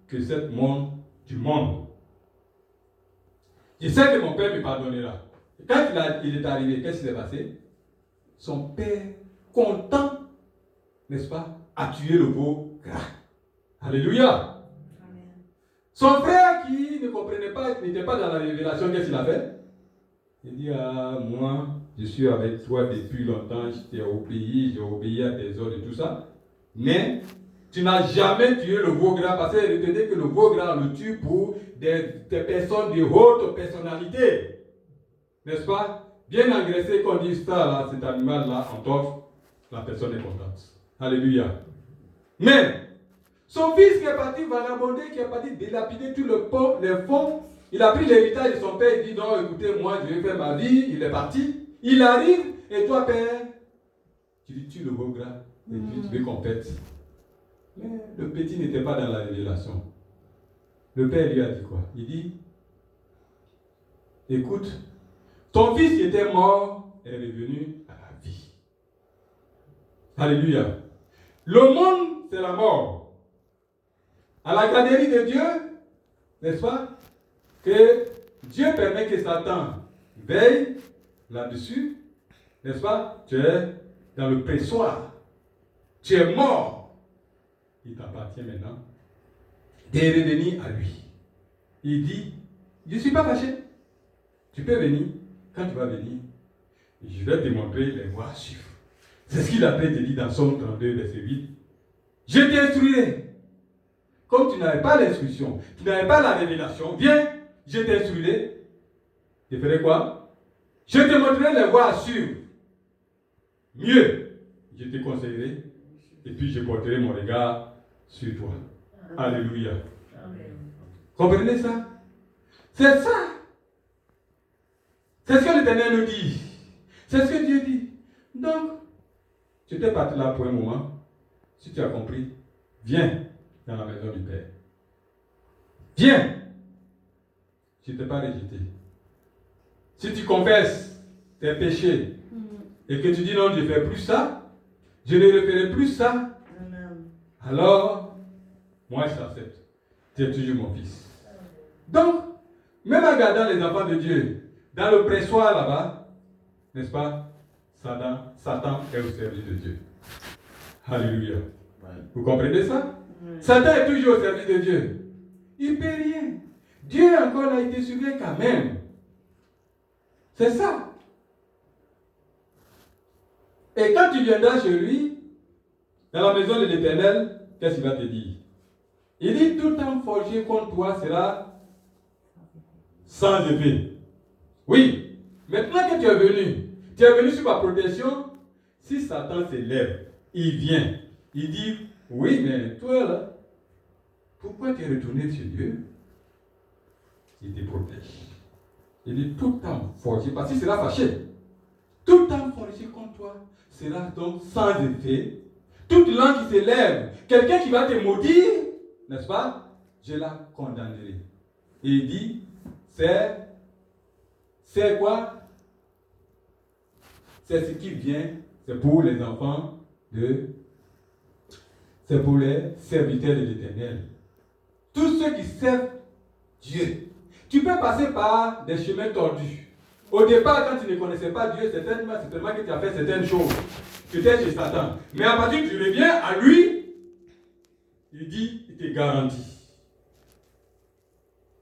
que cette monde du monde. Je sais que mon père me pardonnera. Quand il est arrivé, qu'est-ce qui s'est passé? Son père, content, n'est-ce pas, a tué le veau gras. Alléluia. Amen. Son frère qui ne comprenait pas, n'était pas dans la révélation, qu'est-ce qu'il a fait? Il dit, ah, moi, je suis avec toi depuis longtemps, je t'ai obéi, j'ai obéi à tes ordres et tout ça. Mais tu n'as jamais tué le veau gras parce qu'il retenait que le veau gras, on le tue pour des personnes de haute personnalité. N'est-ce pas? Bien engraissé qu'on dit ça, là, cet animal-là, on t'offre, la personne est contente. Alléluia. Mais, son fils qui est parti vagabonder, qui est parti délapider tout les fonds, il a pris l'héritage de son père, il dit non, écoutez, moi je vais faire ma vie, il est parti. Il arrive, et toi, père, tu lui tues le veau gras, et puis tu veux qu'on pète. Mais le petit n'était pas dans la révélation. Le père lui a dit quoi? Il dit, écoute, ton fils qui était mort est revenu à la vie. Alléluia. Le monde, c'est la mort. À la garderie de Dieu, n'est-ce pas, que Dieu permet que Satan veille là-dessus, n'est-ce pas? Tu es dans le pressoir. Tu es mort. Il t'appartient maintenant de revenir à lui. Il dit, je ne suis pas fâché. Tu peux venir. Quand tu vas venir, je vais te montrer les voies à suivre. C'est ce qu'il a fait, te dit dans Somme 32, verset 8. Je t'instruirai. Comme tu n'avais pas l'instruction, tu n'avais pas la révélation, viens, je t'instruirai. Je ferai quoi? Je te montrerai les voies à suivre. Mieux, je te conseillerai. Et puis je porterai mon regard sur toi. Alléluia. Amen. Comprenez ça? C'est ça. C'est ce que l'Éternel nous dit. C'est ce que Dieu dit. Donc, tu étais parti là pour un moment. Si tu as compris, viens dans la maison du Père. Viens. Je ne t'ai pas rejeté. Si tu confesses tes péchés et que tu dis non, je ne fais plus ça, je ne referai plus ça, alors, moi je t'accepte. Tu es toujours mon fils. Donc, même en regardant les enfants de Dieu, dans le pressoir là-bas, n'est-ce pas, Satan est au service de Dieu. Alléluia. Vous comprenez ça? Satan est toujours au service de Dieu. Il ne peut rien. Dieu encore là, il te surveille quand même. C'est ça. Et quand tu viendras chez lui, dans la maison de l'Éternel, qu'est-ce qu'il va te dire? Il dit, tout temps forgé contre toi sera sans effet. Oui, maintenant que tu es venu sur ma protection, si Satan s'élève, il vient, il dit, oui, mais toi là, pourquoi tu es retourné chez Dieu? Il te protège. Il dit, tout temps forgé, parce qu'il sera fâché. Tout temps forgé contre toi sera donc sans effet. Toute langue qui s'élève, quelqu'un qui va te maudire, n'est-ce pas? Je la condamnerai. Et il dit, c'est quoi? C'est ce qui vient, c'est pour les enfants c'est pour les serviteurs de l'Éternel. Tous ceux qui servent Dieu. Tu peux passer par des chemins tordus. Au départ, quand tu ne connaissais pas Dieu, c'est tellement que tu as fait certaines choses. Tu étais chez Satan. Mais à partir que tu reviens à lui, il dit, il te garantit.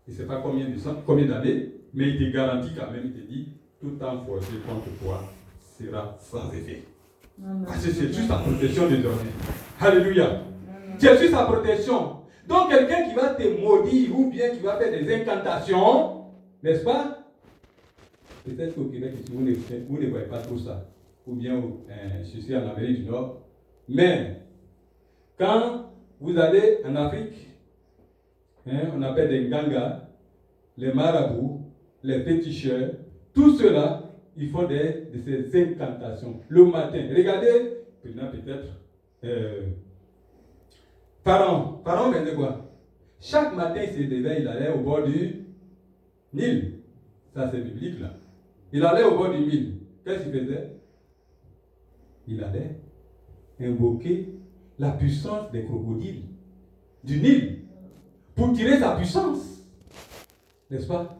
Il ne sait pas combien d'années, mais il te garantit quand même, il te dit, tout temps forgé contre toi sera sans effet. Parce que c'est juste sa protection désormais. Alléluia. C'est juste sa protection. Donc quelqu'un qui va te maudire ou bien qui va faire des incantations, n'est-ce pas? Peut-être qu'au Québec, vous ne voyez pas trop ça. Ou bien je suis en Amérique du Nord. Mais quand vous allez en Afrique, on appelle des Nganga, les marabouts, les féticheurs, tous ceux-là, ils font de ces incantations. Le matin, regardez, peut-être, Pharaon faisait quoi? Chaque matin, il se réveillait, il allait au bord du Nil. Ça, c'est biblique, là. Il allait au bord du Nil. Qu'est-ce qu'il faisait? Il allait invoquer la puissance des crocodiles du Nil pour tirer sa puissance. N'est-ce pas?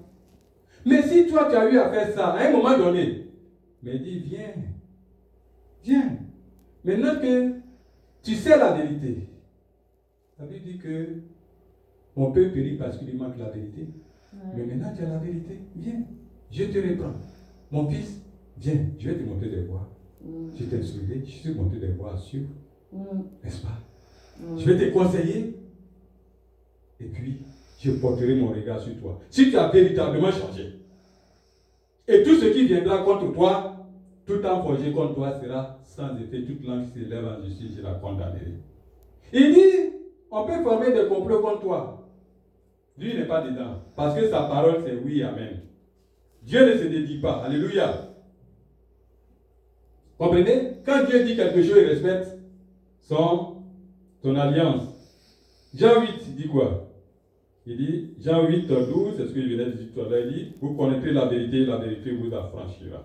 Mais si toi, tu as eu à faire ça, à un moment donné, mais dis, viens. Maintenant que tu sais la vérité, ça veut dire que on peut périr parce qu'il manque la vérité. Mais maintenant, tu as la vérité. Viens, je te reprends. Mon fils, viens, je vais te montrer des voies. Je t'ai instruit, je te montrer des voies à suivre. N'est-ce pas? Je vais te conseiller. Et puis, je porterai mon regard sur toi. Si tu as véritablement changé. Et tout ce qui viendra contre toi, tout en forgé contre toi sera sans effet. Toute langue qui s'élève en justice, je la condamnerai. Il dit, on peut former des complots contre toi. Lui n'est pas dedans. Parce que sa parole, c'est oui, amen. Dieu ne se dédie pas. Alléluia. Comprenez? Quand Dieu dit quelque chose, il respecte ton alliance. Jean 8 dit quoi? Il dit, Jean 8, 12, c'est ce que je venais de dire tout à l'heure, il dit, vous connaîtrez la vérité vous affranchira.